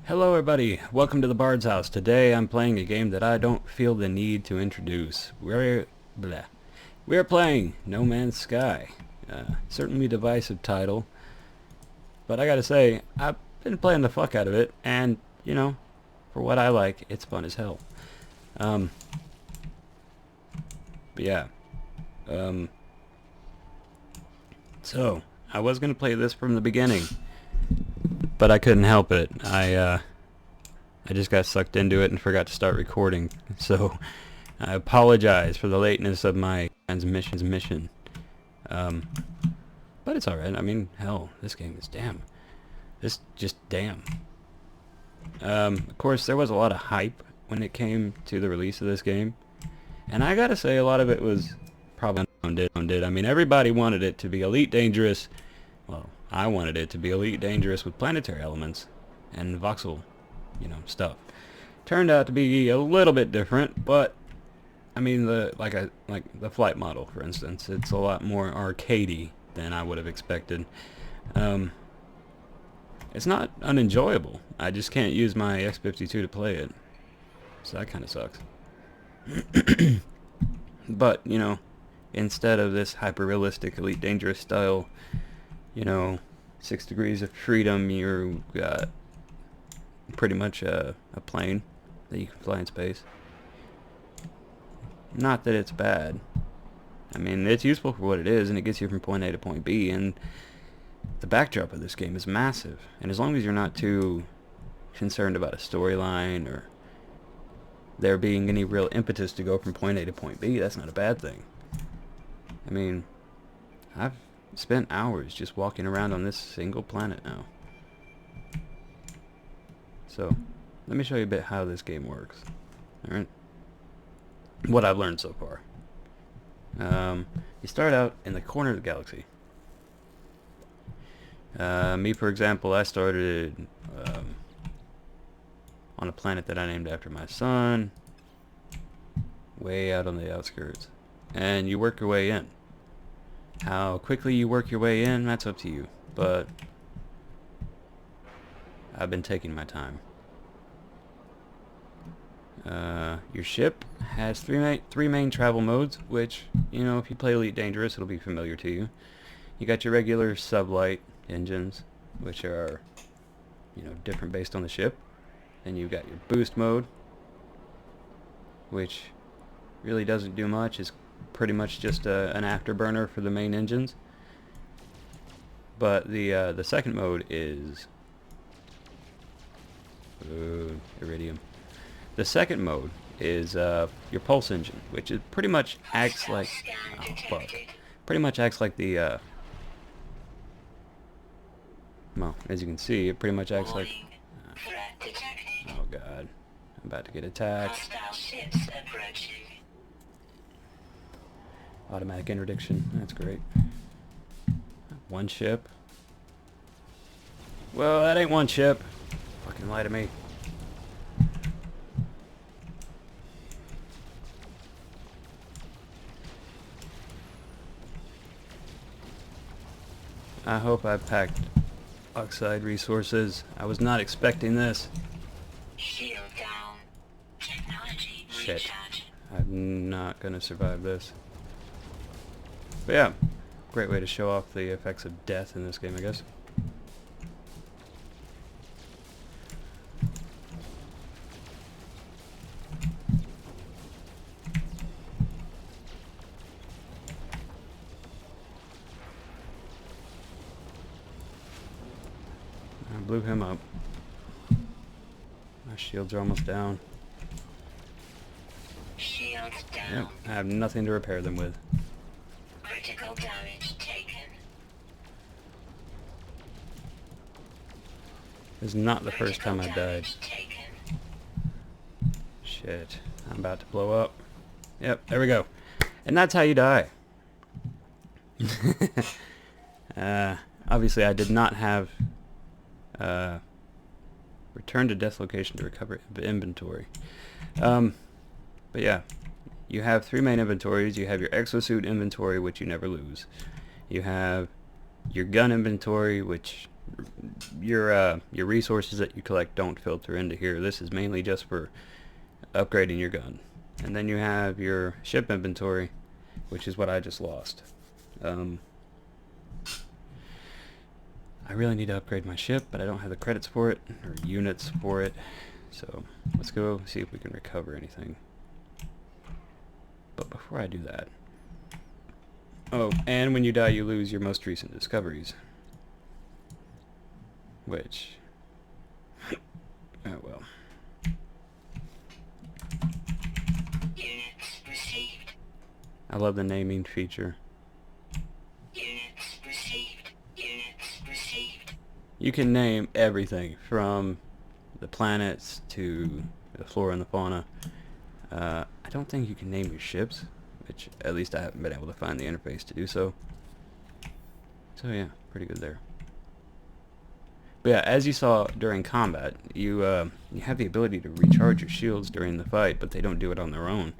Hello everybody, welcome to the Bard's House. Today I'm playing a game that I don't feel the need to introduce. We're playing No Man's Sky. Certainly divisive title, but I gotta say, I've been playing the fuck out of it, and, you know, for what I like, it's fun as hell. Um, but yeah. So, I was gonna play this from the beginning, but I couldn't help it. I just got sucked into it and forgot to start recording. So I apologize for the lateness of my transmission. But it's alright. I mean, hell, this game is damn. Damn. Of course, there was a lot of hype when it came to the release of this game. And I gotta say, a lot of it was probably unfounded. I mean, everybody wanted it to be Elite Dangerous. Well, I wanted it to be Elite Dangerous with planetary elements and voxel, stuff. Turned out to be a little bit different, but I mean, like the flight model, for instance, it's a lot more arcadey than I would have expected. It's not unenjoyable. I just can't use my X52 to play it, so that kind of sucks. But instead of this hyper-realistic Elite Dangerous style, 6 degrees of freedom, you've got pretty much a plane that you can fly in space. Not that it's bad. I mean, it's useful for what it is, and it gets you from point A to point B, and the backdrop of this game is massive. And as long as you're not too concerned about a storyline or there being any real impetus to go from point A to point B, that's not a bad thing. I mean, I've spent hours just walking around on this single planet now. So, let me show you a bit how this game works. Alright? What I've learned so far. You start out in the corner of the galaxy. Me, for example, I started on a planet that I named after my son, way out on the outskirts. And you work your way in. How quickly you work your way in, that's up to you. But I've been taking my time. Your ship has three main travel modes, which, if you play Elite Dangerous, it'll be familiar to you. You got your regular sublight engines, which are, different based on the ship. Then you've got your boost mode, which really doesn't do much. It's pretty much just an afterburner for the main engines. But the second mode is iridium. The second mode is your pulse engine, which is pretty much acts like the well, as you can see, it pretty much acts like oh god, I'm about to get attacked. Automatic interdiction, that's great. One ship. Well, that ain't one ship. Fucking lie to me. I hope I packed oxide resources. I was not expecting this. Shield down. Technology shit. I'm not gonna survive this. But yeah, great way to show off the effects of death in this game, I guess. I blew him up. My shields are almost down. Shields down. Yep, I have nothing to repair them with. Critical damage taken. This is not the first time I died. Shit, I'm about to blow up. Yep, there we go. And that's how you die. Obviously I did not have return to death location to recover inventory. But yeah, you have three main inventories. You have your exosuit inventory, which you never lose. You have your gun inventory, which your resources that you collect don't filter into here. This is mainly just for upgrading your gun. And then you have your ship inventory, which is what I just lost. I really need to upgrade my ship, but I don't have the credits for it, or units for it. So let's go see if we can recover anything. But before I do that... Oh, and when you die you lose your most recent discoveries. Which... oh well. Units received. I love the naming feature. Units received. Units received. You can name everything from the planets to the flora and the fauna. I don't think you can name your ships, which at least I haven't been able to find the interface to do so. So yeah, pretty good there. But yeah, as you saw during combat, you have the ability to recharge your shields during the fight, but they don't do it on their own.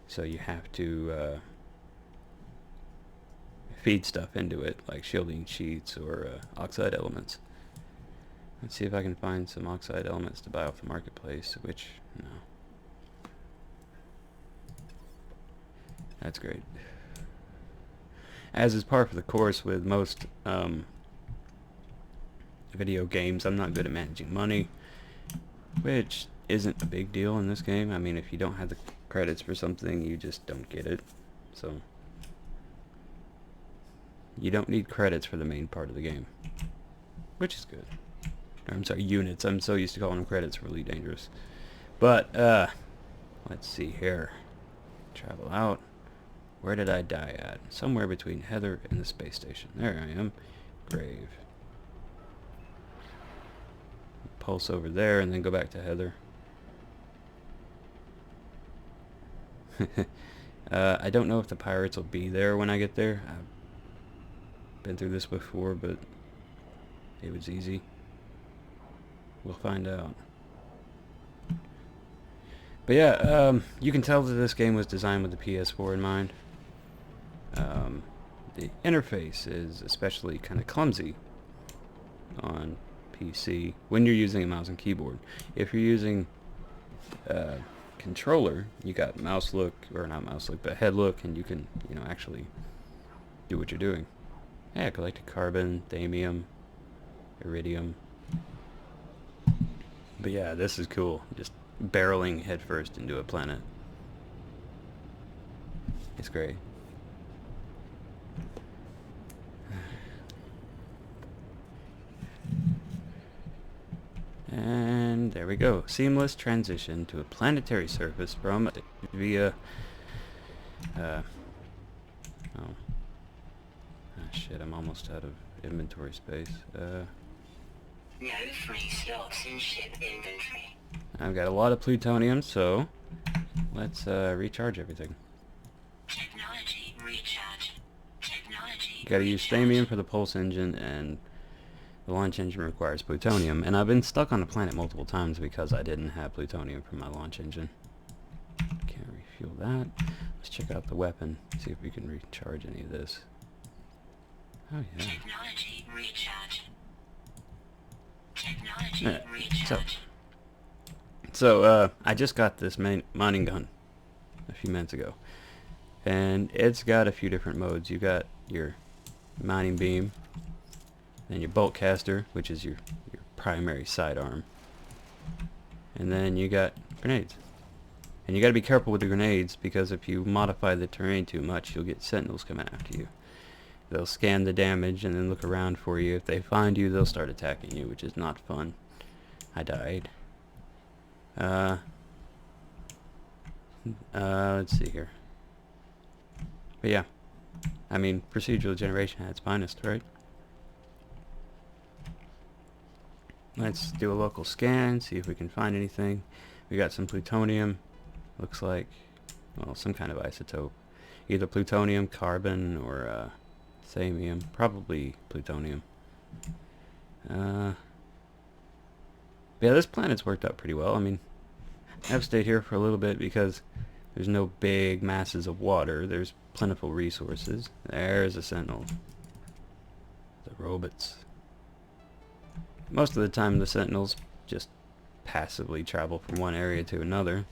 So you have to feed stuff into it, like shielding sheets or oxide elements. Let's see if I can find some oxide elements to buy off the marketplace, which, no. That's great. As is par for the course with most video games, I'm not good at managing money, which isn't a big deal in this game. I mean, if you don't have the credits for something, you just don't get it. So you don't need credits for the main part of the game, which is good. Or, I'm sorry, units. I'm so used to calling them credits for Elite Dangerous. But let's see here. Travel out. Where did I die at? Somewhere between Heather and the space station. There I am. Grave. Pulse over there and then go back to Heather. I don't know if the pirates will be there when I get there. I've been through this before, but it was easy. We'll find out. But yeah, you can tell that this game was designed with the PS4 in mind. The interface is especially kind of clumsy on PC when you're using a mouse and keyboard. If you're using controller, you got mouse look, or not mouse look, but head look, and you can, you know, actually do what you're doing. Yeah, I collected carbon, thamium, iridium. But yeah, this is cool. Just barreling headfirst into a planet. It's great. And there we go. Seamless transition to a planetary surface from via shit, I'm almost out of inventory space. No free slots in ship inventory. I've got a lot of plutonium, so let's recharge everything. Technology recharge. Technology. You gotta use thamium for the pulse engine, and the launch engine requires plutonium. And I've been stuck on the planet multiple times because I didn't have plutonium for my launch engine. Can't refuel that. Let's check out the weapon, see if we can recharge any of this. Oh yeah. Technology recharge. Technology recharge. So I just got this mining gun a few minutes ago, and it's got a few different modes. You got your mining beam, then your bolt caster, which is your primary sidearm, and then you got grenades. And you got to be careful with the grenades, because if you modify the terrain too much, you'll get sentinels coming after you. They'll scan the damage and then look around for you. If they find you, they'll start attacking you, which is not fun. I died. Let's see here. But yeah, I mean, procedural generation at its finest, right? Let's do a local scan, see if we can find anything. We got some plutonium. Looks like, well, some kind of isotope. Either plutonium, carbon, or thamium. Probably plutonium. Yeah, this planet's worked out pretty well. I mean, I've stayed here for a little bit because there's no big masses of water. There's plentiful resources. There's a sentinel. The robots. most of the time the sentinels just passively travel from one area to another.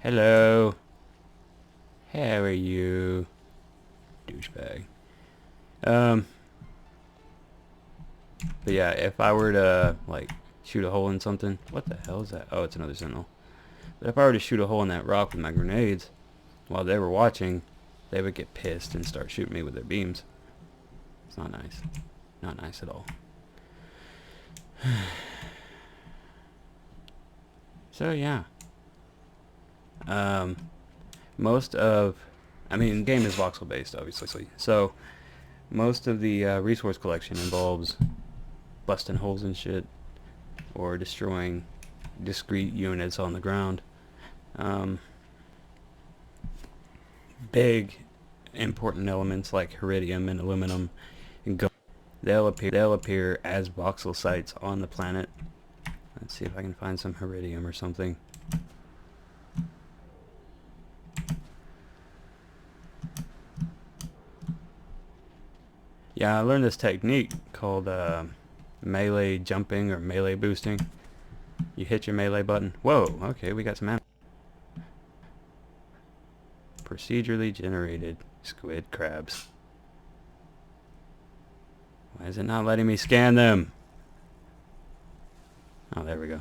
Hello. How are you? Douchebag. But yeah, if I were to, like, shoot a hole in something... What the hell is that? Oh, it's another sentinel. But if I were to shoot a hole in that rock with my grenades, while they were watching, they would get pissed and start shooting me with their beams. It's not nice. Not nice at all. So, yeah. Most of... I mean, the game is voxel-based, obviously. So, most of the resource collection involves busting holes in shit or destroying discrete units on the ground. Big important elements like iridium and aluminum and gold, they'll appear as voxel sites on the planet. Let's see if I can find some iridium or something. Yeah, I learned this technique called melee jumping or melee boosting. You hit your melee button. Whoa, okay, we got some ammo. Procedurally generated squid crabs. Why is it not letting me scan them? Oh, there we go.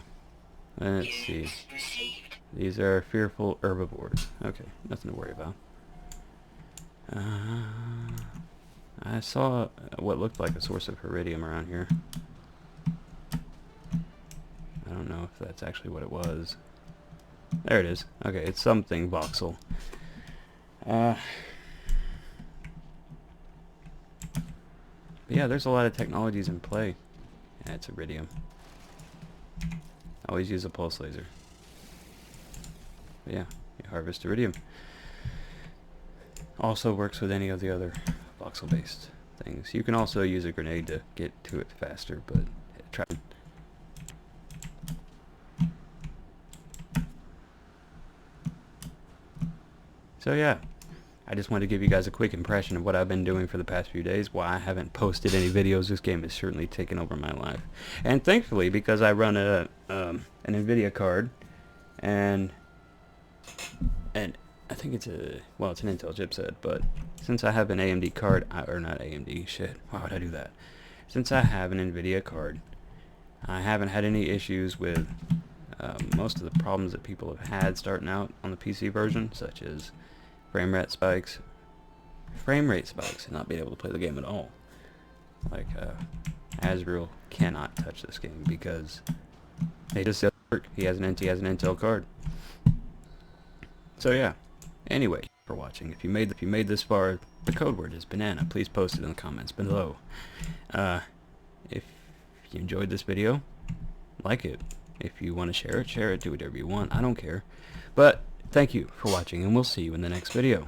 Let's see. These are fearful herbivores. Okay, nothing to worry about. I saw what looked like a source of iridium around here. I don't know if that's actually what it was. There it is. Okay, it's something voxel. But yeah, there's a lot of technologies in play. Yeah, it's iridium. Always use a pulse laser. But yeah, you harvest iridium. Also works with any of the other voxel-based things. You can also use a grenade to get to it faster, but try. So yeah, I just wanted to give you guys a quick impression of what I've been doing for the past few days. Why I haven't posted any videos. This game has certainly taken over my life, and thankfully, because I run an NVIDIA card, and I think it's an Intel chipset, but since I have an AMD card, or not AMD, shit, why would I do that? Since I have an NVIDIA card, I haven't had any issues with most of the problems that people have had starting out on the PC version, such as frame rate spikes, and not being able to play the game at all. Like, Azrael cannot touch this game because it just doesn't work. He has an Intel card. So yeah. Anyway, for watching. If you made this far, the code word is banana. Please post it in the comments below. If you enjoyed this video, like it. If you want to share it, do whatever you want. I don't care. But thank you for watching, and we'll see you in the next video.